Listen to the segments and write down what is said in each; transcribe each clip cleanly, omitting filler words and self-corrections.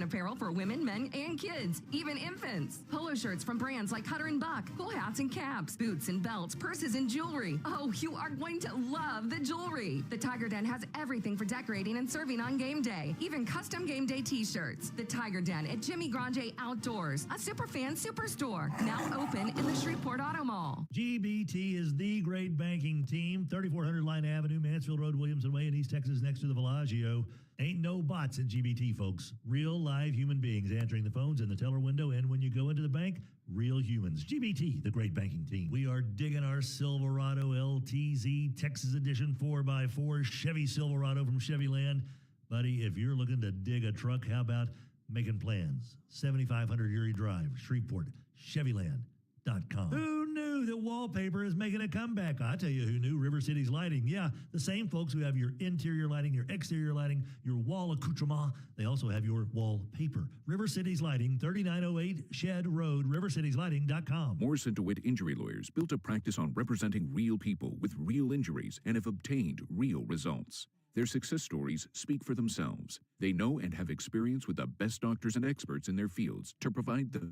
apparel for women, men, and kids, even infants. Polo shirts from brands like Cutter & Buck, cool hats and caps, boots and belts, purses and jewelry. Oh, you are going to love the jewelry. The Tiger Den has everything for decorating and serving on game day, even custom game day t-shirts. The Tiger Den at Jimmy Grande Outdoors, a superfan superstore, now open in the Shreveport Auto Mall. GBT is the great banking team, 3400 Line Avenue, Mansfield Road, Williamson Way in East Texas, next to the Bellagio. Ain't no bots at GBT, folks. Real live human beings answering the phones in the teller window, and when you go into the bank, real humans. GBT, the great banking team. We are digging our Silverado LTZ Texas Edition 4x4 Chevy Silverado from Chevyland. Buddy, if you're looking to dig a truck, how about making plans? 7500 Erie Drive, Shreveport, Chevyland.com. Who knew that wallpaper is making a comeback? I tell you who knew, River City's Lighting. Yeah, the same folks who have your interior lighting, your exterior lighting, your wall accoutrement. They also have your wallpaper. River City's Lighting, 3908 Shed Road, rivercitieslighting.com. Morrison DeWitt Injury Lawyers built a practice on representing real people with real injuries and have obtained real results. Their success stories speak for themselves. They know and have experience with the best doctors and experts in their fields to provide the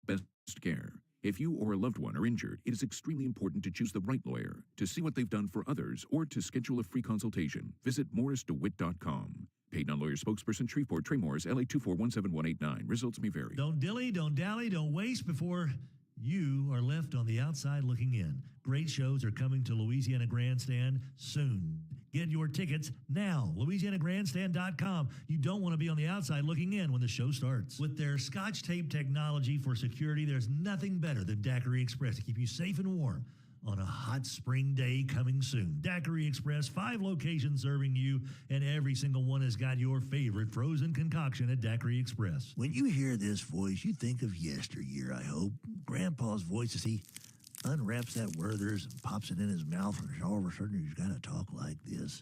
best care. If you or a loved one are injured, it is extremely important to choose the right lawyer. To see what they've done for others or to schedule a free consultation, visit morrisdewitt.com. Paid non-lawyer spokesperson, Shreveport, Trey Morris, LA 2417189. Results may vary. Don't dilly, don't dally, don't waste before you are left on the outside looking in. Great shows are coming to Louisiana Grandstand soon. Get your tickets now. LouisianaGrandstand.com. You don't want to be on the outside looking in when the show starts. With their Scotch tape technology for security, there's nothing better than Daiquiri Express to keep you safe and warm on a hot spring day coming soon. Daiquiri Express, 5 locations serving you, and every single one has got your favorite frozen concoction at Daiquiri Express. When you hear this voice, you think of yesteryear, I hope. Grandpa's voice as he unwraps that Werther's and pops it in his mouth, and all of a sudden he's got to talk like this.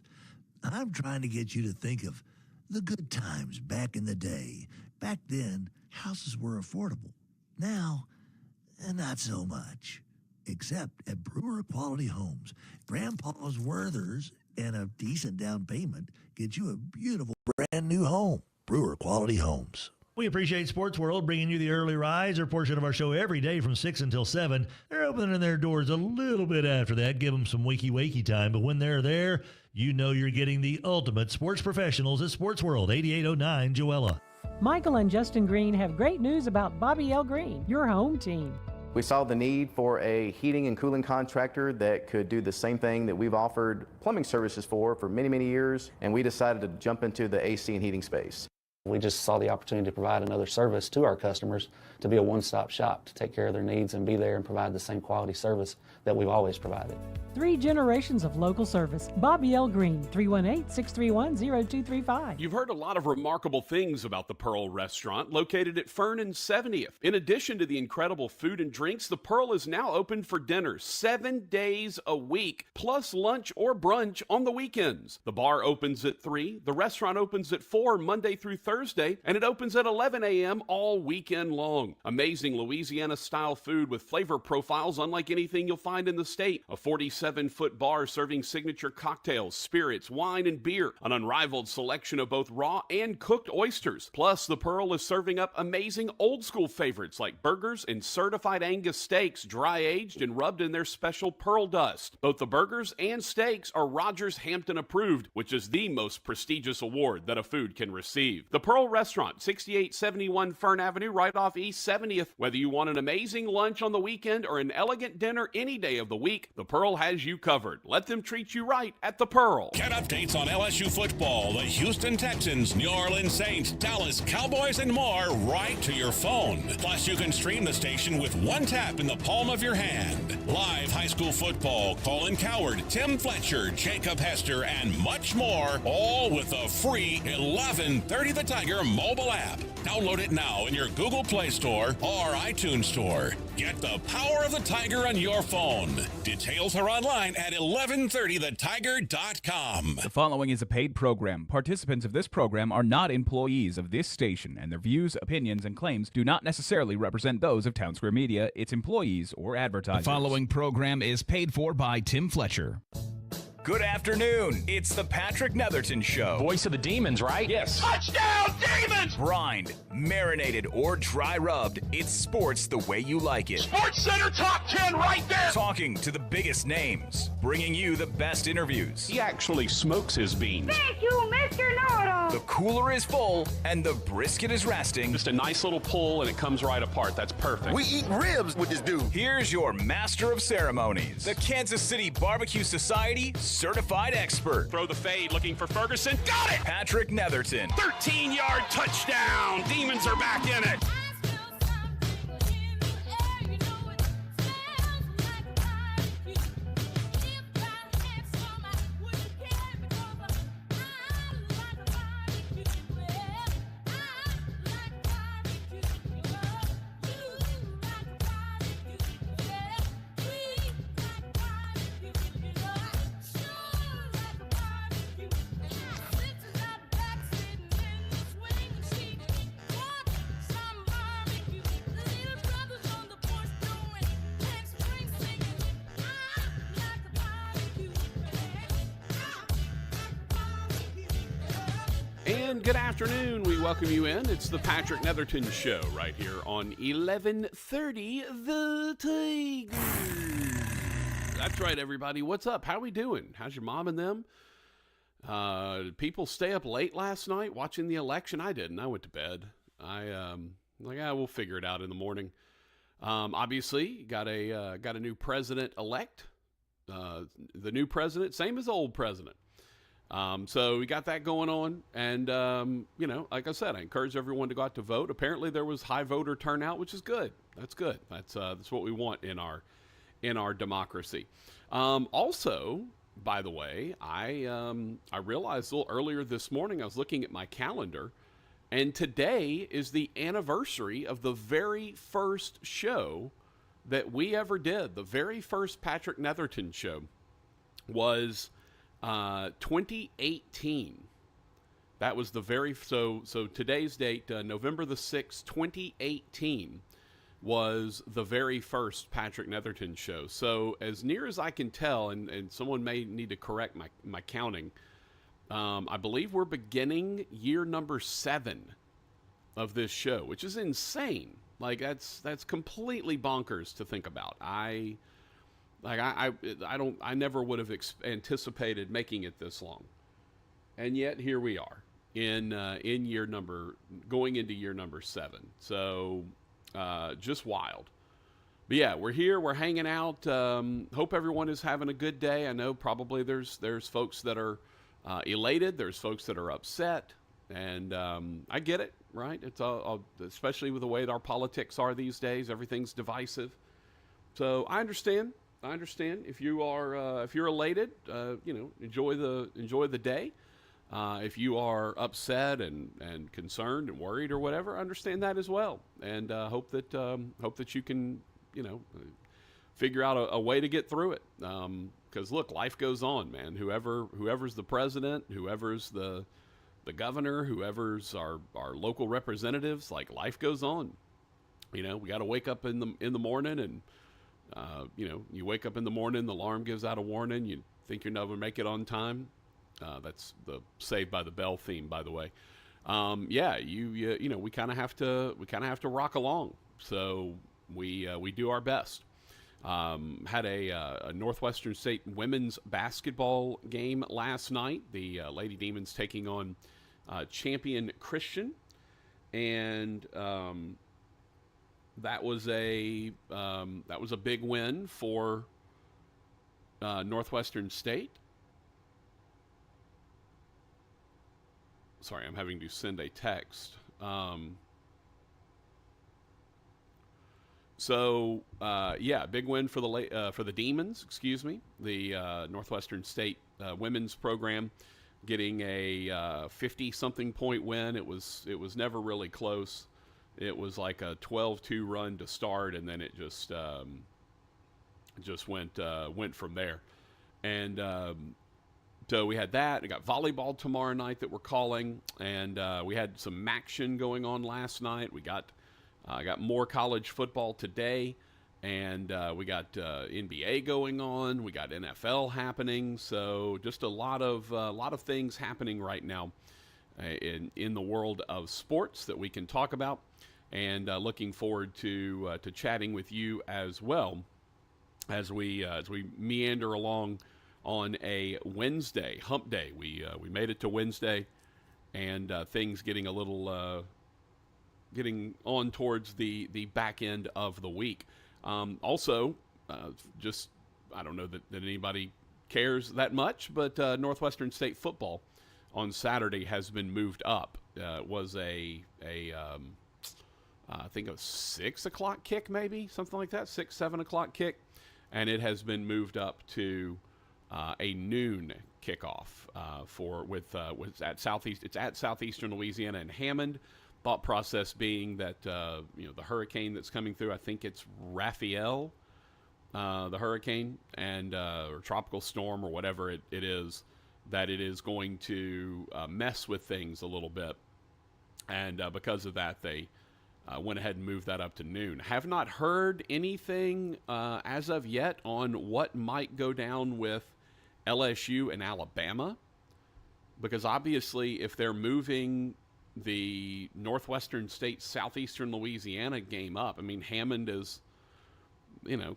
I'm trying to get you to think of the good times back in the day. Back then, houses were affordable. Now, not so much. Except at Brewer Quality Homes. Grandpa's Werther's and a decent down payment get you a beautiful brand new home. Brewer Quality Homes. We appreciate Sports World bringing you the early riser portion of our show every day from 6 until 7. They're opening their doors a little bit after that. Give them some wakey time. But when they're there, you know you're getting the ultimate sports professionals at Sports World, 8809 Joella. Michael and Justin Greene have great news about Bobby L. Greene, your home team. We saw the need for a heating and cooling contractor that could do the same thing that we've offered plumbing services for many, many years, and we decided to jump into the AC and heating space. We just saw the opportunity to provide another service to our customers, to be a one-stop shop, to take care of their needs and be there and provide the same quality service that we've always provided. 3 generations of local service. Bobby L. Greene, 318-631-0235. You've heard a lot of remarkable things about the Pearl Restaurant, located at Fern and 70th. In addition to the incredible food and drinks, the Pearl is now open for dinner 7 days a week, plus lunch or brunch on the weekends. The bar opens at 3, the restaurant opens at 4 Monday through Thursday, and it opens at 11 a.m. all weekend long. Amazing Louisiana-style food with flavor profiles unlike anything you'll find in the state. A 47-foot bar serving signature cocktails, spirits, wine, and beer. An unrivaled selection of both raw and cooked oysters. Plus, the Pearl is serving up amazing old-school favorites like burgers and certified Angus steaks, dry-aged and rubbed in their special Pearl dust. Both the burgers and steaks are Rogers Hampton approved, which is the most prestigious award that a food can receive. The Pearl Restaurant, 6871 Fern Avenue, right off East 70th. Whether you want an amazing lunch on the weekend or an elegant dinner any day of the week, the Pearl has you covered. Let them treat you right at the Pearl. Get updates on LSU football, the Houston Texans, New Orleans Saints, Dallas Cowboys, and more right to your phone. Plus, you can stream the station with one tap in the palm of your hand. Live high school football, Colin Coward, Tim Fletcher, Jacob Hester, and much more, all with a free 1130 The Tiger mobile app. Download it now in your Google Play Store or iTunes Store. Get the power of the Tiger on your phone. Details are online at 1130thetiger.com. The following is a paid program. Participants of this program are not employees of this station, and their views, opinions, and claims do not necessarily represent those of Town Square Media, its employees, or advertisers. The following program is paid for by Tim Fletcher. Good afternoon. It's the Patrick Netherton Show. Voice of the Demons, right? Yes. Touchdown, Demons! Brined, marinated, or dry rubbed, it's sports the way you like it. Sports Center top 10 right there! Talking to the biggest names, bringing you the best interviews. He actually smokes his beans. Thank you, Mr. Know-It-All. The cooler is full and the brisket is resting. Just a nice little pull and it comes right apart. That's perfect. We eat ribs with this dude. Here's your master of ceremonies, the Kansas City Barbecue Society certified expert, Throw the fade, looking for Ferguson. Got it! Patrick Netherton. 13-yard touchdown. Demons are back in it. And good afternoon. We welcome you in. It's the Patrick Netherton Show right here on 1130 The Tiger. That's right, everybody. What's up? How we doing? How's your mom and them? Did people stay up late last night watching the election? I didn't. I went to bed. We'll figure it out in the morning. Obviously, got a new president-elect. The new president, same as the old president. So we got that going on, and like I said, I encourage everyone to go out to vote. Apparently, there was high voter turnout, which is good. That's good. That's what we want in our democracy. Also, by the way, I realized a little earlier this morning I was looking at my calendar, and today is the anniversary of the very first show that we ever did. The very first Patrick Netherton show was 2018. That was the very so today's date, November the 6th, 2018 was the very first Patrick Netherton show. So as near as I can tell, and someone may need to correct my counting, I believe we're beginning year number 7 of this show, which is insane. Like that's completely bonkers to think about. I never would have anticipated making it this long, and yet here we are going into year number 7. So just wild. But yeah, we're here, we're hanging out. Hope everyone is having a good day. I know probably there's folks that are elated, there's folks that are upset, and I get it, right? It's all, especially with the way that our politics are these days. Everything's divisive, so I understand. If you are if you're elated, enjoy the day. If you are upset and concerned and worried or whatever, understand that as well. And hope that you can figure out a way to get through it. Because look, life goes on, man. Whoever's the president, whoever's the governor, whoever's our local representatives, like life goes on. We got to wake up in the morning and. You wake up in the morning, the alarm gives out a warning, you think you're never going to make it on time. That's the Saved by the Bell theme, by the way. We kind of have to rock along. So we do our best. Had a Northwestern State women's basketball game last night. The Lady Demons taking on Champion Christian, and that was a big win for Northwestern State. Sorry, I'm having to send a text. Big win for the Demons. Excuse me, the Northwestern State women's program getting a 50-something point win. It was never really close. It was like a 12-2 run to start, and then it just went from there. And so we had that. We got volleyball tomorrow night that we're calling, and we had some action going on last night. We got more college football today, And we got NBA going on. We got NFL happening. So just a lot of things happening right now in the world of sports that we can talk about. And looking forward to chatting with you as well as we meander along on a Wednesday, hump day. We made it to Wednesday, and things getting a little getting on towards the back end of the week. Also, just I don't know that anybody cares that much, but Northwestern State football on Saturday has been moved up. It was I think a 6 o'clock kick, maybe something like that, 7 o'clock kick, and it has been moved up to a noon kickoff at Southeast. It's at Southeastern Louisiana and Hammond. Thought process being that the hurricane that's coming through, I think it's Raphael, the hurricane, and or tropical storm or whatever it is, that it is going to mess with things a little bit, and because of that, they went ahead and moved that up to noon. Have not heard anything as of yet on what might go down with LSU and Alabama, because obviously if they're moving the Northwestern State Southeastern Louisiana game up, I mean, Hammond is,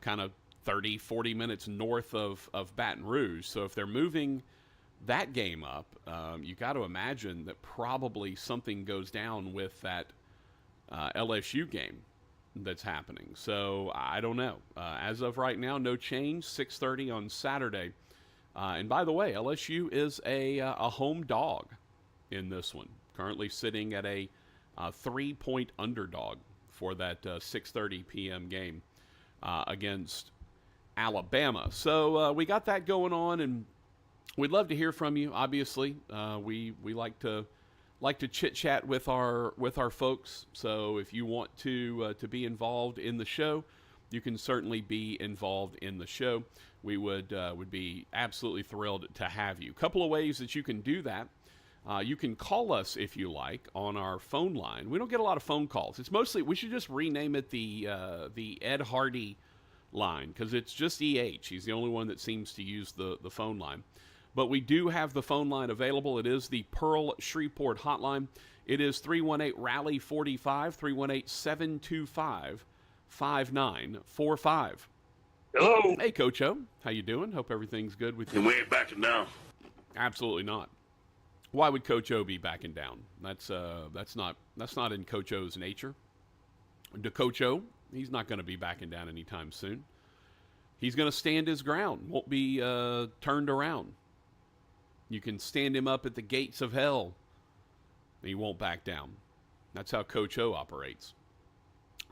kind of 30, 40 minutes north of Baton Rouge. So if they're moving that game up, you got to imagine that probably something goes down with that LSU game that's happening. So I don't know. As of right now, no change. 6:30 on Saturday. And by the way, LSU is a home dog in this one. Currently sitting at a 3-point underdog for that 6:30 p.m. game against Alabama. So we got that going on, and we'd love to hear from you. Obviously, we like to chit chat with our folks. So if you want to be involved in the show, you can certainly be involved in the show. We would be absolutely thrilled to have you. A couple of ways that you can do that. You can call us if you like on our phone line. We don't get a lot of phone calls. It's mostly, we should just rename it the Ed Hardy line, because it's just EH. He's the only one that seems to use the phone line. But we do have the phone line available. It is the Pearl Shreveport hotline. It is 318-RALLY-45, 318-725-5945. Hello. Hey, Coach O. How you doing? Hope everything's good with you. And we ain't backing down. Absolutely not. Why would Coach O be backing down? That's not in Coach O's nature. To Coach O, he's not going to be backing down anytime soon. He's going to stand his ground. Won't be turned around. You can stand him up at the gates of hell, and he won't back down. That's how Coach O operates.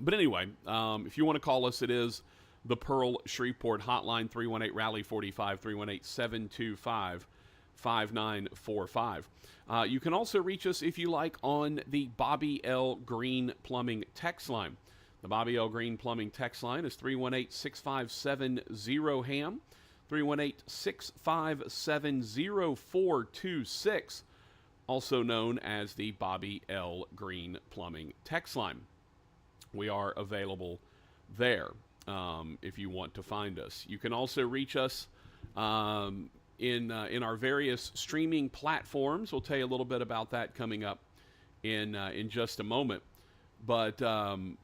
But anyway, if you want to call us, it is the Pearl Shreveport hotline, 318-RALLY-45, 318-725-5945. You can also reach us, if you like, on the Bobby L. Greene Plumbing text line. The Bobby L. Greene Plumbing text line is 318-6570-HAM, 318-657-0426, also known as the Bobby L. Greene Plumbing text line. We are available there if you want to find us. You can also reach us in our various streaming platforms. We'll tell you a little bit about that coming up in just a moment. But to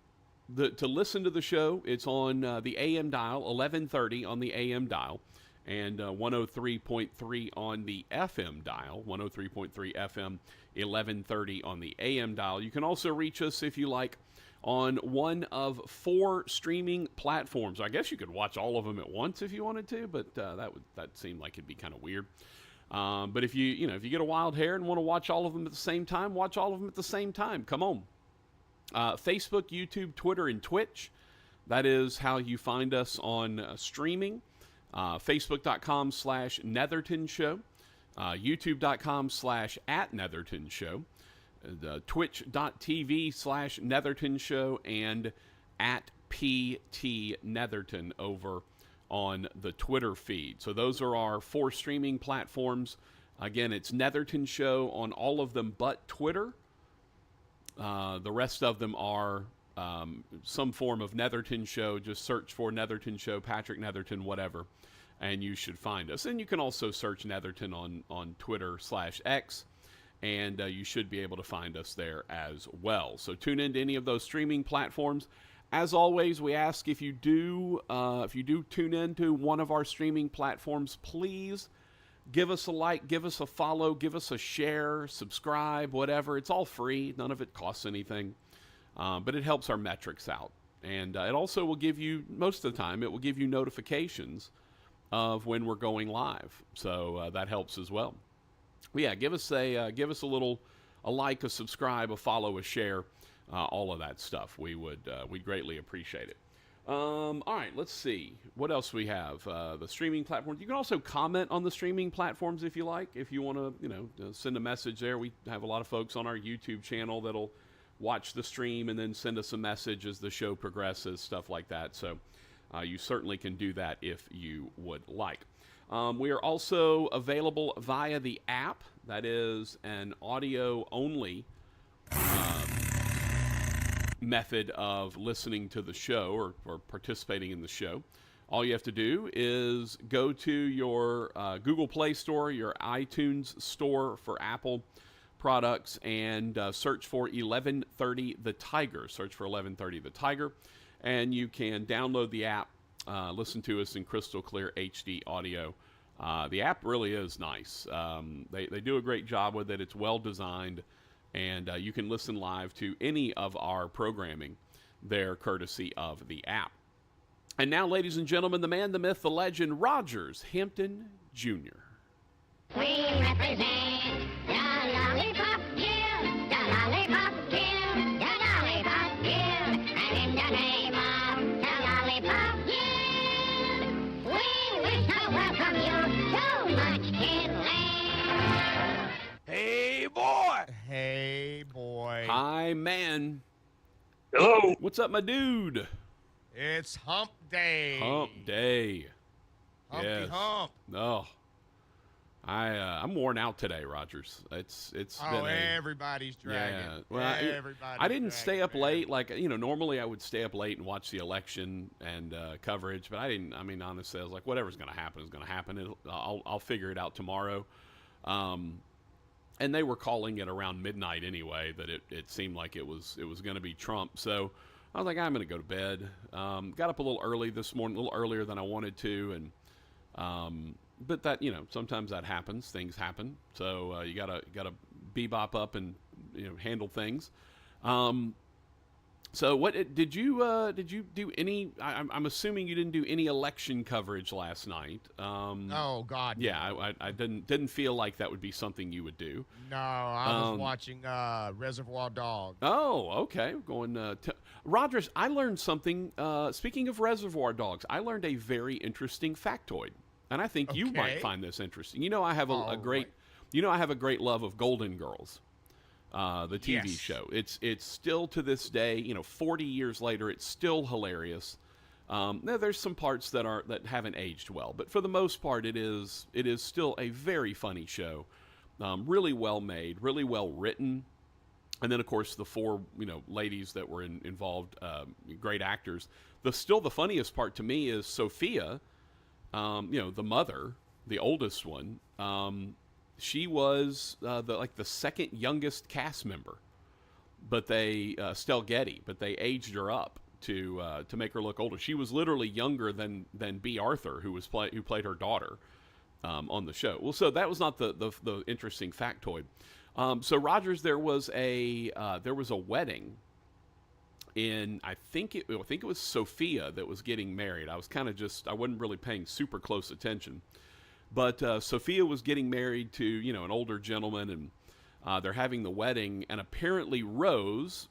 listen to the show, it's on the AM dial, 1130 on the AM dial, and 103.3 on the FM dial, 103.3 FM, 1130 on the AM dial. You can also reach us, if you like, on one of 4 streaming platforms. I guess you could watch all of them at once if you wanted to, but that seemed like it'd be kind of weird. But if you get a wild hair and want to watch all of them at the same time, watch all of them at the same time. Come on. Facebook, YouTube, Twitter, and Twitch. That is how you find us on streaming. Facebook.com/Netherton Show. YouTube.com/@Netherton Show. Twitch.tv/Netherton Show, and @PT Netherton over on the Twitter feed. So those are our 4 streaming platforms. Again, it's Netherton Show on all of them but Twitter. The rest of them are some form of Netherton show. Just search for Netherton show, Patrick Netherton, whatever, and you should find us. And you can also search Netherton on Twitter/X, and you should be able to find us there as well. So tune into any of those streaming platforms. As always, we ask if you do tune into one of our streaming platforms, please give us a like, give us a follow, give us a share, subscribe, whatever. It's all free. None of it costs anything, but it helps our metrics out. And it also will give you, most of the time, it will give you notifications of when we're going live. So that helps as well. Well, yeah, give us a like, a subscribe, a follow, a share, all of that stuff. We'd greatly appreciate it. All right, let's see what else we have. The streaming platforms. You can also comment on the streaming platforms if you like. If you want to, send a message there. We have a lot of folks on our YouTube channel that'll watch the stream and then send us a message as the show progresses, stuff like that. So you certainly can do that if you would like. We are also available via the app. That is an audio-only method of listening to the show or participating in the show. All you have to do is go to your Google Play Store, your iTunes Store for Apple products, and search for 1130 The Tiger. Search for 1130 The Tiger, and you can download the app, listen to us in crystal clear HD audio. The app really is nice. They do a great job with it. It's well designed, and you can listen live to any of our programming there, courtesy of the app. And now, ladies and gentlemen, the man, the myth, the legend, Rogers Hampton Jr. We represent the Lollipop Guild, the Lollipop Guild, the Lollipop Guild, and in the name of the Lollipop Guild, we wish to welcome you to Munchkin Land. Hey, boy! Hey, boy. Hi, man. Hello. What's up, my dude? It's hump day. Hump day. Humpty Yes. hump. Oh, I'm worn out today, Rogers. It's been everybody's dragging. Yeah. Well, Everybody's I didn't stay up man. late. Like, normally I would stay up late and watch the election and coverage, but I didn't. I mean, honestly, I was like, whatever's going to happen is going to happen. I'll figure it out tomorrow. And they were calling it around midnight anyway, that it seemed like it was going to be Trump. So I was like, I'm going to go to bed. Got up a little early this morning, a little earlier than I wanted to, and but that, sometimes that happens. Things happen. So you gotta bebop up and handle things. So what did you do any? I'm assuming you didn't do any election coverage last night. Oh God. Yeah, I didn't feel like that would be something you would do. No, I was watching Reservoir Dogs. Oh, okay. Going Rogers, I learned something. Speaking of Reservoir Dogs, I learned a very interesting factoid, and I think you might find this interesting. I have a great, I have a great love of Golden Girls. The TV show. It's still to this day, 40 years later, it's still hilarious. There's some parts that haven't aged well, but for the most part, it is still a very funny show. Really well made, really well written. And then, of course, the four ladies that were involved, great actors. The funniest part to me is Sophia, the mother, the oldest one. She was the second youngest cast member, but they Stell Getty, but they aged her up to make her look older. She was literally younger than B. Arthur, who played her daughter on the show. Well, so that was not the interesting factoid. So Rogers, there was a wedding in I think it was Sophia that was getting married. I was kind of I wasn't really paying super close attention. But Sophia was getting married to, an older gentleman, and they're having the wedding. And apparently Rose,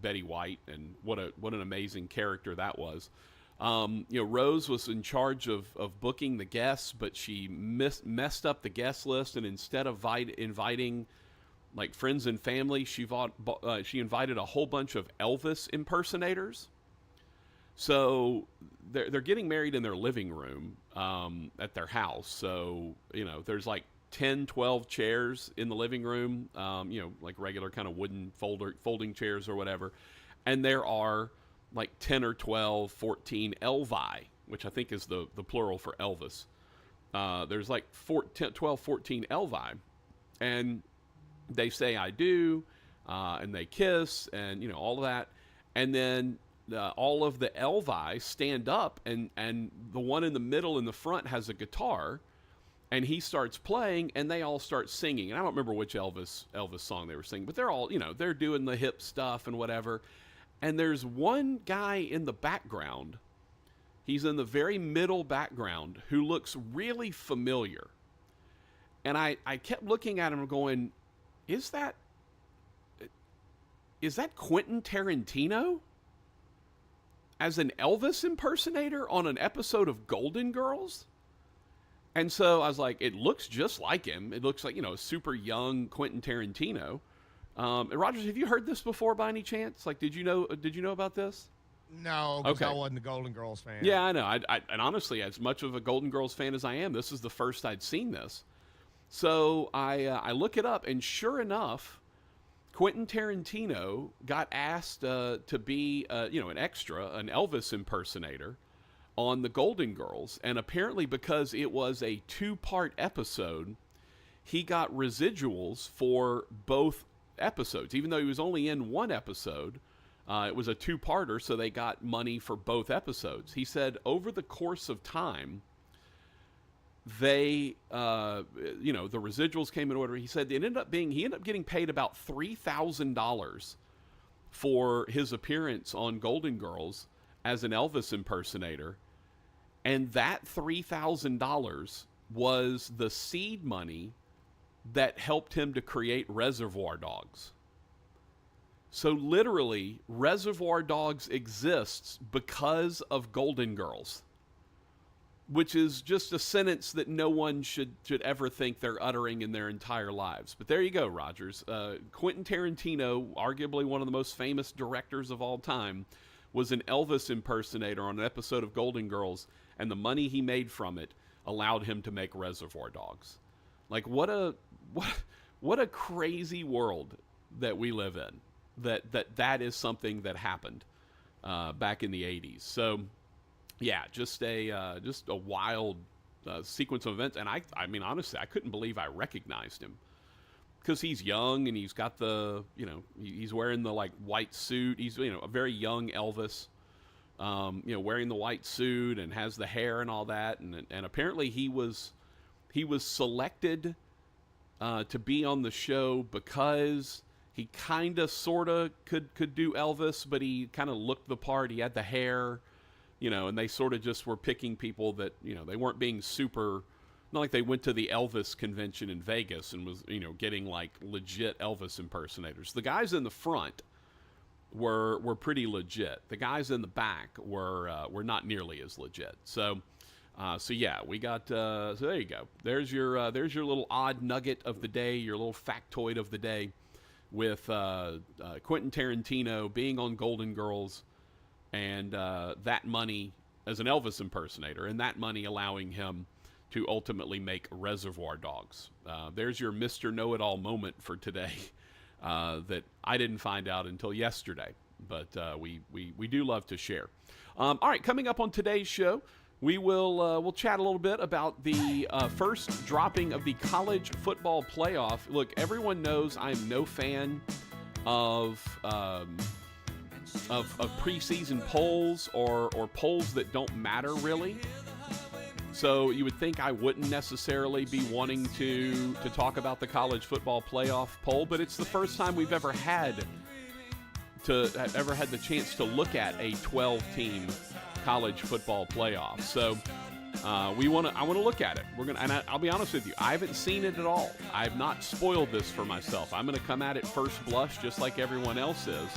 Betty White, and what an amazing character that was. Rose was in charge of booking the guests, but she messed up the guest list. And instead of inviting like friends and family, she invited a whole bunch of Elvis impersonators. So they're getting married in their living room at their house. So, there's like 10, 12 chairs in the living room, like regular kind of wooden folding chairs or whatever. And there are like 10 or 12, 14 Elvi, which I think is the plural for Elvis. There's like 12, 14 Elvi. And they say, I do, and they kiss, and, you know, all of that. And then all of the Elvi stand up, and the one in the middle in the front has a guitar, and he starts playing, and they all start singing. And I don't remember which Elvis song they were singing, but they're all, you know, they're doing the hip stuff and whatever. And there's one guy in the background. He's in the very middle background who looks really familiar. And I kept looking at him and going, is that Quentin Tarantino as an Elvis impersonator on an episode of Golden Girls? And so I was like, it looks just like him. It looks like, you know, a super young Quentin Tarantino. Rogers, have you heard this before by any chance? Like, did you know about this? No, because I wasn't a Golden Girls fan. Yeah, I know. And honestly, as much of a Golden Girls fan as I am, this is the first I'd seen this. So I look it up, and sure enough, Quentin Tarantino got asked to be, an extra, an Elvis impersonator on the Golden Girls. And apparently because it was a 2-part episode, he got residuals for both episodes. Even though he was only in one episode, it was a 2-parter, so they got money for both episodes. He said over the course of time, they, the residuals came in order. He said he ended up getting paid about $3,000 for his appearance on Golden Girls as an Elvis impersonator. And that $3,000 was the seed money that helped him to create Reservoir Dogs. So literally, Reservoir Dogs exists because of Golden Girls, which is just a sentence that no one should ever think they're uttering in their entire lives. But there you go, Rogers. Quentin Tarantino, arguably one of the most famous directors of all time, was an Elvis impersonator on an episode of Golden Girls, and the money he made from it allowed him to make Reservoir Dogs. Like, what a crazy world that we live in. That is something that happened back in the 80s. So, yeah, just a wild sequence of events. And I mean, honestly, I couldn't believe I recognized him, because he's young and he's got he's wearing the like white suit. He's, a very young Elvis, wearing the white suit and has the hair and all that. And apparently he was selected to be on the show because he kind of sort of could do Elvis, but he kind of looked the part. He had the hair, and they sort of just were picking people that, they weren't being super, not like they went to the Elvis convention in Vegas and was, getting like legit Elvis impersonators. The guys in the front were pretty legit. The guys in the back were not nearly as legit. So yeah, we got, so there you go. There's your little odd nugget of the day, your little factoid of the day, with Quentin Tarantino being on Golden Girls, and that money as an Elvis impersonator, and that money allowing him to ultimately make Reservoir Dogs. There's your Mr. Know-It-All moment for today that I didn't find out until yesterday, but we do love to share. All right, coming up on today's show, we will we'll chat a little bit about the first dropping of the college football playoff. Look, everyone knows I'm no fan of preseason polls or polls that don't matter really. So you would think I wouldn't necessarily be wanting to talk about the college football playoff poll, but it's the first time we've ever had the chance to look at a 12-team college football playoff. So I want to look at it. And I'll be honest with you, I haven't seen it at all. I have not spoiled this for myself. I'm going to come at it first blush, just like everyone else is.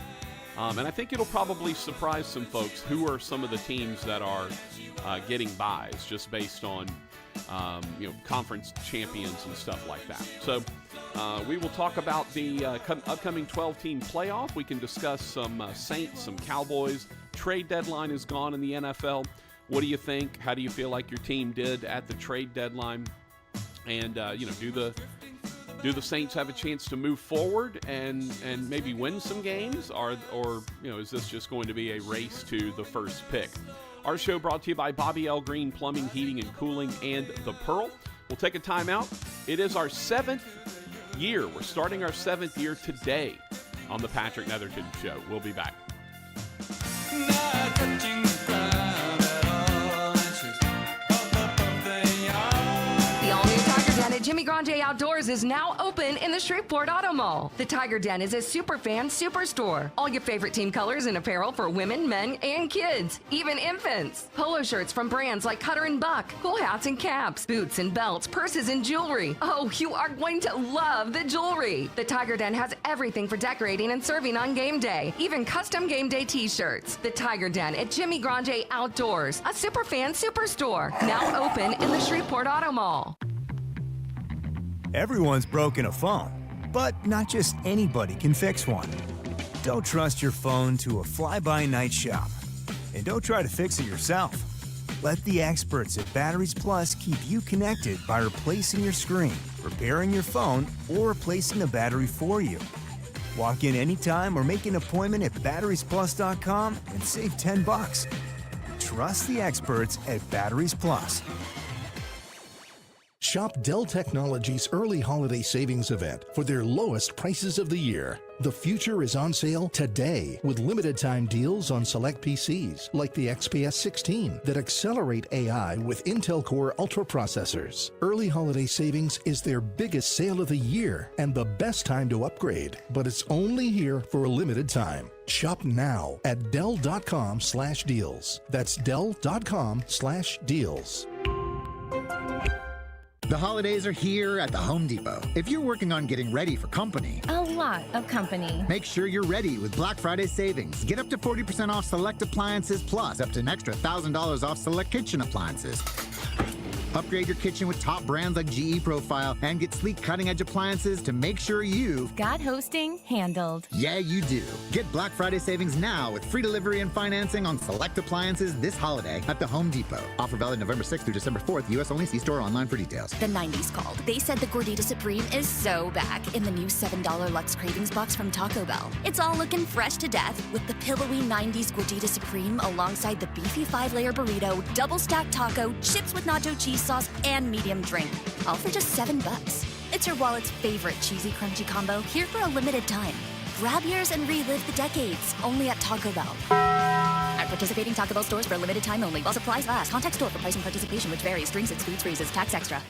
And I think it'll probably surprise some folks who are some of the teams that are getting buys just based on conference champions and stuff like that. So we will talk about the upcoming 12-team playoff. We can discuss some Saints, some Cowboys. Trade deadline is gone in the NFL. What do you think? How do you feel like your team did at the trade deadline? And do Do the Saints have a chance to move forward and maybe win some games, or is this just going to be a race to the first pick? Our show brought to you by Bobby L. Greene Plumbing, Heating, and Cooling, and The Pearl. We'll take a timeout. It is our 7th year. We're starting our 7th year today on the Patrick Netherton Show. We'll be back. Jimmy Grande Outdoors is now open in the Shreveport Auto Mall. The Tiger Den is a super fan superstore. All your favorite team colors and apparel for women, men, and kids, even infants. Polo shirts from brands like Cutter and Buck, cool hats and caps, boots and belts, purses and jewelry. Oh, you are going to love the jewelry. The Tiger Den has everything for decorating and serving on game day, even custom game day t-shirts. The Tiger Den at Jimmy Grande Outdoors, a super fan superstore, now open in the Shreveport Auto Mall. Everyone's broken a phone, but not just anybody can fix one. Don't trust your phone to a fly-by-night shop. And don't try to fix it yourself. Let the experts at Batteries Plus keep you connected by replacing your screen, repairing your phone, or replacing the battery for you. Walk in anytime or make an appointment at batteriesplus.com and save $10. Trust the experts at Batteries Plus. Shop Dell Technologies' early holiday savings event for their lowest prices of the year. The future is on sale today with limited time deals on select PCs like the XPS 16 that accelerate AI with Intel Core Ultra processors. Early holiday savings is their biggest sale of the year and the best time to upgrade, but it's only here for a limited time. Shop now at Dell.com/deals. That's Dell.com/deals. The holidays are here at the Home Depot. If you're working on getting ready for company, a lot of company, make sure you're ready with Black Friday savings. Get up to 40% off select appliances, plus up to an extra $1,000 off select kitchen appliances. Upgrade your kitchen with top brands like GE Profile and get sleek cutting-edge appliances to make sure you've got hosting handled. Yeah, you do. Get Black Friday savings now with free delivery and financing on select appliances this holiday at the Home Depot. Offer valid November 6th through December 4th. U.S. only. See store online for details. The 90s called. They said the Gordita Supreme is so back in the new $7 Lux Cravings box from Taco Bell. It's all looking fresh to death with the pillowy 90s Gordita Supreme alongside the beefy 5-layer burrito, double stacked taco, chips with nacho cheese sauce, and medium drink. All for just $7. It's your wallet's favorite cheesy crunchy combo here for a limited time. Grab yours and relive the decades only at Taco Bell. At participating Taco Bell stores for a limited time only while supplies last. Contact store for price and participation, which varies. Drinks and foods freezes. Tax extra.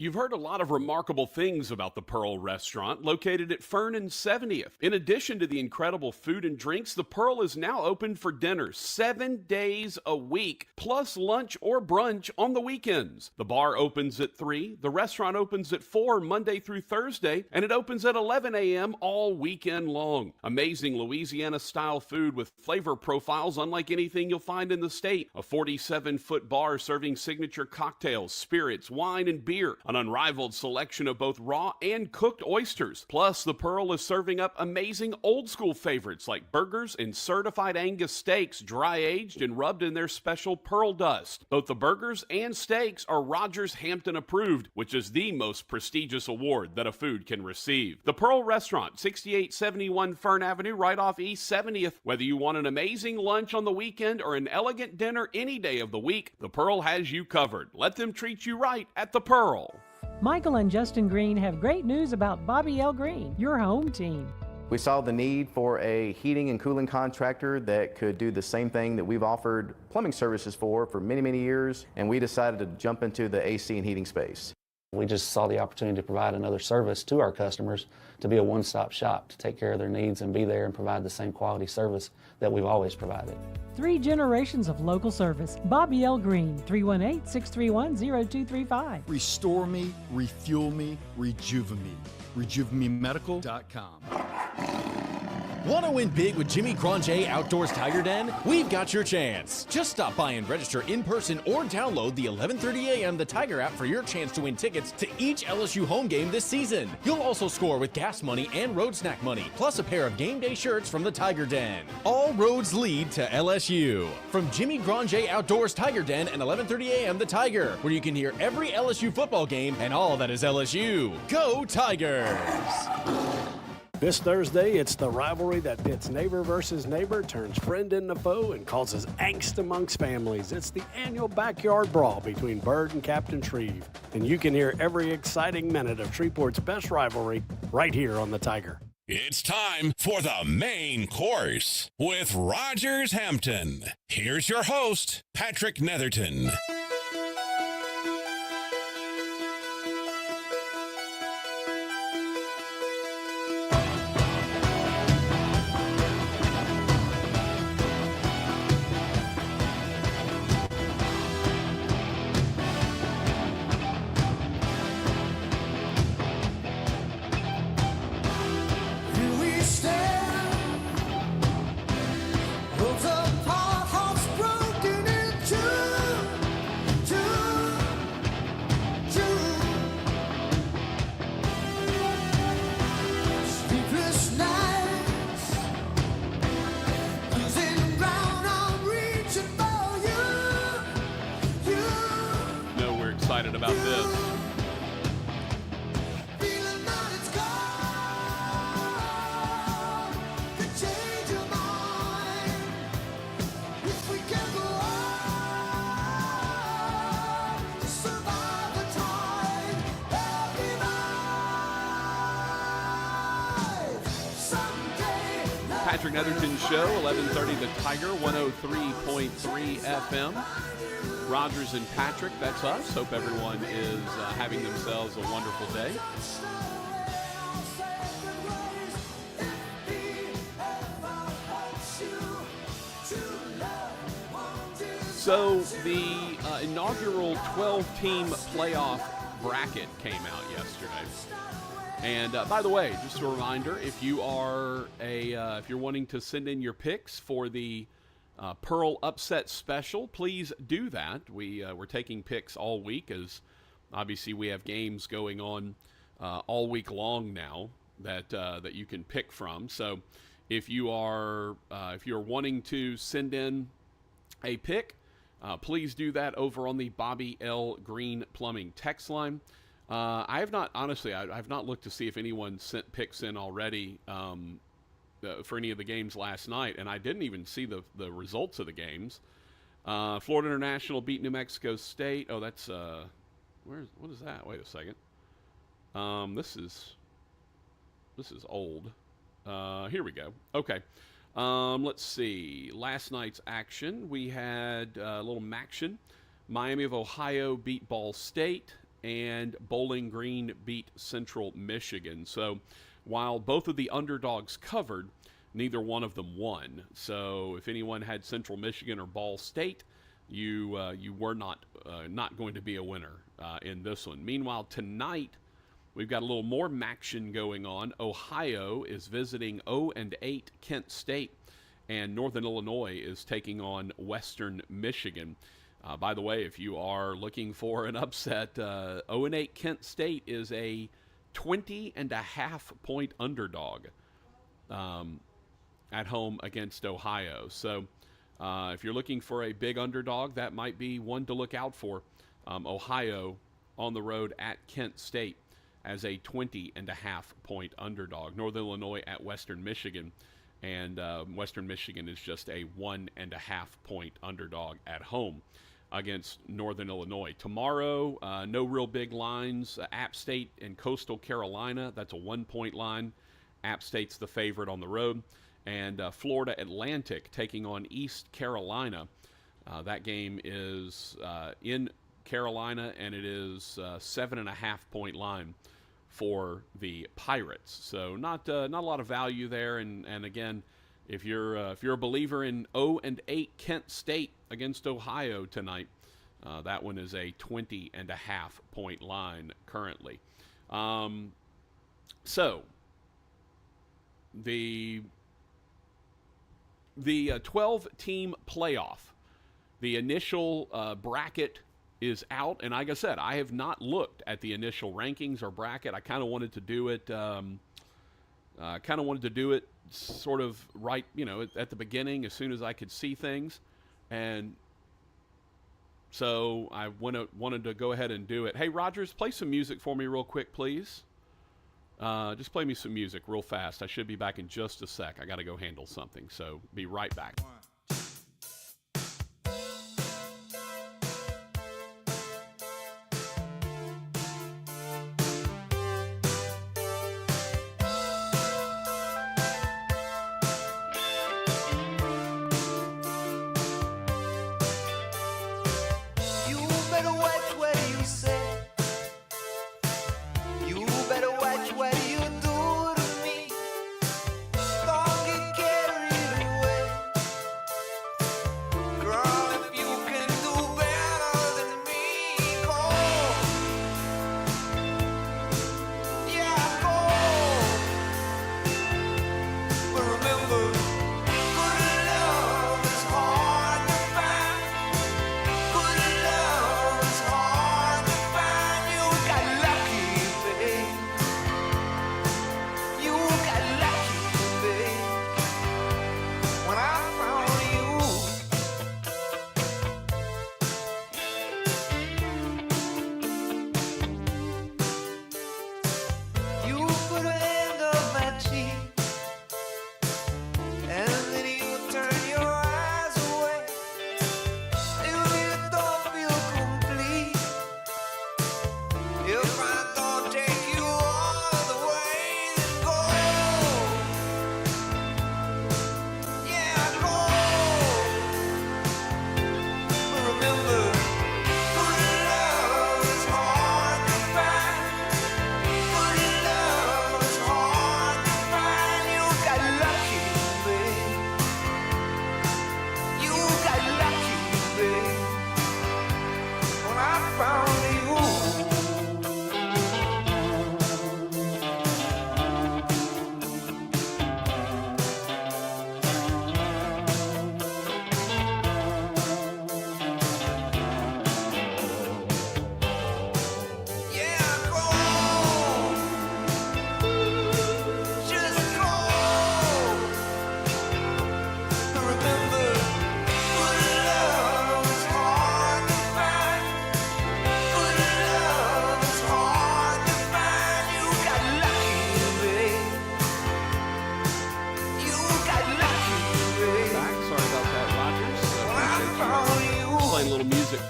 You've heard a lot of remarkable things about the Pearl restaurant located at Fern and 70th. In addition to the incredible food and drinks, the Pearl is now open for dinner 7 days a week, plus lunch or brunch on the weekends. The bar opens at 3, the restaurant opens at 4 Monday through Thursday, and it opens at 11 a.m. all weekend long. Amazing Louisiana-style food with flavor profiles unlike anything you'll find in the state. A 47-foot bar serving signature cocktails, spirits, wine, and beer. An unrivaled selection of both raw and cooked oysters. Plus, the Pearl is serving up amazing old-school favorites like burgers and certified Angus steaks, dry-aged and rubbed in their special Pearl dust. Both the burgers and steaks are Rogers Hampton approved, which is the most prestigious award that a food can receive. The Pearl Restaurant, 6871 Fern Avenue, right off East 70th. Whether you want an amazing lunch on the weekend or an elegant dinner any day of the week, the Pearl has you covered. Let them treat you right at the Pearl. Michael and Justin Greene have great news about Bobby L. Greene, your home team. We saw the need for a heating and cooling contractor that could do the same thing that we've offered plumbing services for many, many years, and we decided to jump into the AC and heating space. We just saw the opportunity to provide another service to our customers, to be a one-stop shop, to take care of their needs and be there and provide the same quality service that we've always provided. 3 generations of local service. Bobby L. Greene, 318-631-0235. Restore me, refuel me, rejuvenate me. RejuveMeMedical.com. Want to win big with Jimmy Granger Outdoors Tiger Den? We've got your chance. Just stop by and register in person or download the 11:30 a.m. The Tiger app for your chance to win tickets to each LSU home game this season. You'll also score with gas money and road snack money, plus a pair of game day shirts from the Tiger Den. All roads lead to LSU. From Jimmy Granger Outdoors Tiger Den and 11:30 a.m. The Tiger, where you can hear every LSU football game and all that is LSU. Go Tigers! This Thursday, it's the rivalry that pits neighbor versus neighbor, turns friend into foe, and causes angst amongst families. It's the annual backyard brawl between Bird and Captain Shreve. And you can hear every exciting minute of Shreveport's best rivalry right here on the Tiger. It's time for the main course with Rogers Hampton. Here's your host, Patrick Netherton. About this. Patrick Netherton Show, 1130 The Tiger, 103.3 FM. Rogers and Patrick, that's us. Hope everyone is having themselves a wonderful day. So the inaugural 12-team playoff bracket came out yesterday. And by the way, just a reminder, if you are if you're wanting to send in your picks for the Pearl Upset Special, please do that. We're taking picks all week, as obviously we have games going on all week long now that you can pick from. So if you're wanting to send in a pick, please do that over on the Bobby L. Greene Plumbing text line. I have not, honestly, I've not looked to see if anyone sent picks in already for any of the games last night, and I didn't even see the results of the games. Florida International beat New Mexico State. Oh, that's what is that? Wait a second. This is old. Here we go. Okay. Let's see. Last night's action, we had a little Maction. Miami of Ohio beat Ball State, and Bowling Green beat Central Michigan. So while both of the underdogs covered, neither one of them won. So if anyone had Central Michigan or Ball State, you were not going to be a winner in this one. Meanwhile, tonight we've got a little more Maction going on. Ohio is visiting 0-8 Kent State, and Northern Illinois is taking on Western Michigan. By the way, if you are looking for an upset, 0-8 Kent State is a 20.5-point underdog at home against Ohio. So if you're looking for a big underdog, that might be one to look out for. Ohio on the road at Kent State as a 20.5-point underdog. Northern Illinois at Western Michigan, and Western Michigan is just a 1.5-point underdog at home against Northern Illinois. Tomorrow, no real big lines. App State and Coastal Carolina, that's a 1-point line. App State's the favorite on the road. And Florida Atlantic taking on East Carolina. That game is in Carolina, and it is 7.5-point line for the Pirates. So not a lot of value there. And again, if you're a believer in 0-8 Kent State against Ohio tonight, that one is a 20.5-point line currently. So the the 12-team playoff. The initial bracket is out, and like I said, I have not looked at the initial rankings or bracket. I kind of wanted to do it. Sort of right, at the beginning, as soon as I could see things, and so I wanted to go ahead and do it. Hey, Rogers, play some music for me real quick, please. Just play me some music real fast. I should be back in just a sec. I got to go handle something, so be right back.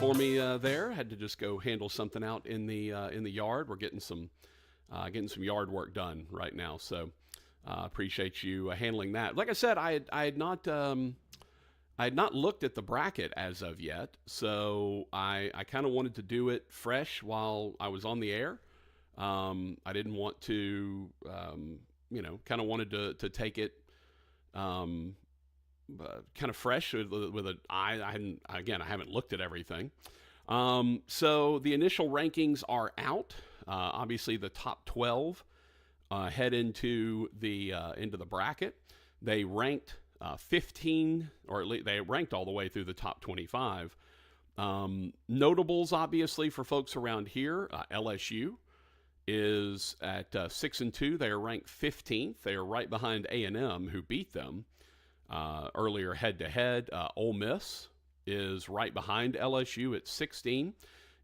For me there, had to just go handle something out in the yard. We're getting some yard work done right now, so appreciate you handling that. Like I said, I had not looked at the bracket as of yet, so I kind of wanted to do it fresh while I was on the air. I didn't want to, kind of wanted to take it. Kind of fresh with an eye. I haven't looked at everything. So the initial rankings are out. Obviously, the top 12 head into the bracket. They ranked 15, or at least they ranked all the way through the top 25. Notables, obviously, for folks around here, LSU is at 6-2. They are ranked 15th. They are right behind A&M, who beat them earlier head-to-head. Ole Miss is right behind LSU at 16.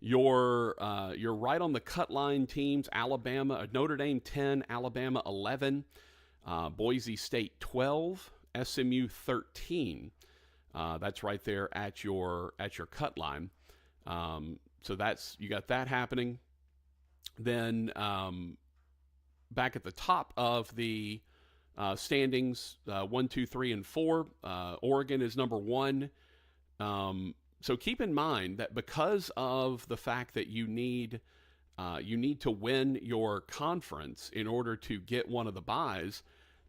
You're right on the cut line teams. Alabama, Notre Dame 10, Alabama 11, Boise State 12, SMU 13. That's right there at your cut line. So you got that happening. Then back at the top of the standings, 1, 2, 3, and 4. Oregon is number 1. So keep in mind that because of the fact that you need to win your conference in order to get one of the byes,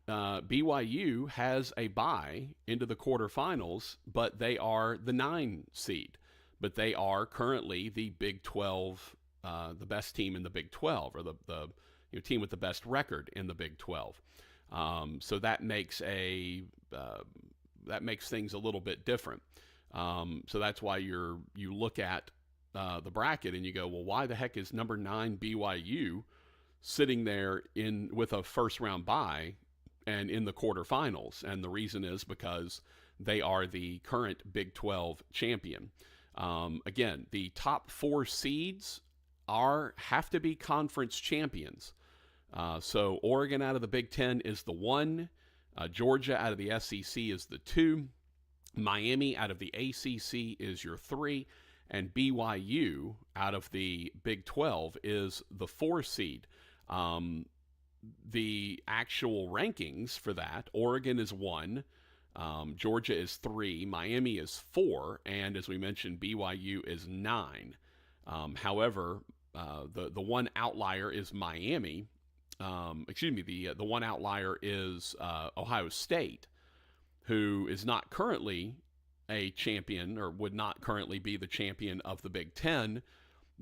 BYU has a bye into the quarterfinals, but they are the 9 seed. But they are currently the Big 12, the best team in the Big 12, or the team with the best record in the Big 12. So that makes a that makes things a little bit different. So that's why you look at the bracket and you go, well, why the heck is number 9 BYU sitting there with a first round bye and in the quarterfinals? And the reason is because they are the current Big 12 champion. Again, the top 4 seeds have to be conference champions. So Oregon out of the Big 10 is the 1. Georgia out of the SEC is the 2. Miami out of the ACC is your 3. And BYU out of the Big 12 is the 4 seed. The actual rankings for that, Oregon is 1. Georgia is 3. Miami is 4. And as we mentioned, BYU is 9. However, the one outlier is Miami. The one outlier is Ohio State, who is not currently a champion, or would not currently be the champion of the Big Ten,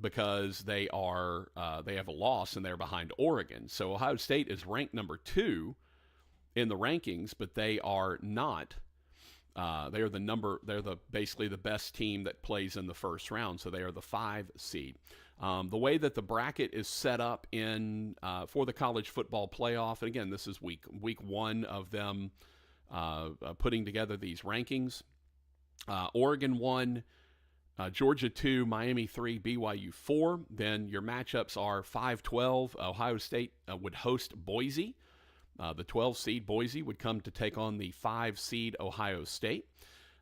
because they have a loss and they're behind Oregon. So Ohio State is ranked number 2 in the rankings, but they are not. They're basically the best team that plays in the first round, so they are the 5 seed. The way that the bracket is set up for the college football playoff, and again, this is week 1 of them putting together these rankings. Oregon 1, Georgia 2, Miami 3, BYU 4. Then your matchups are 5-12. Ohio State would host Boise. The 12 seed Boise would come to take on the 5 seed Ohio State.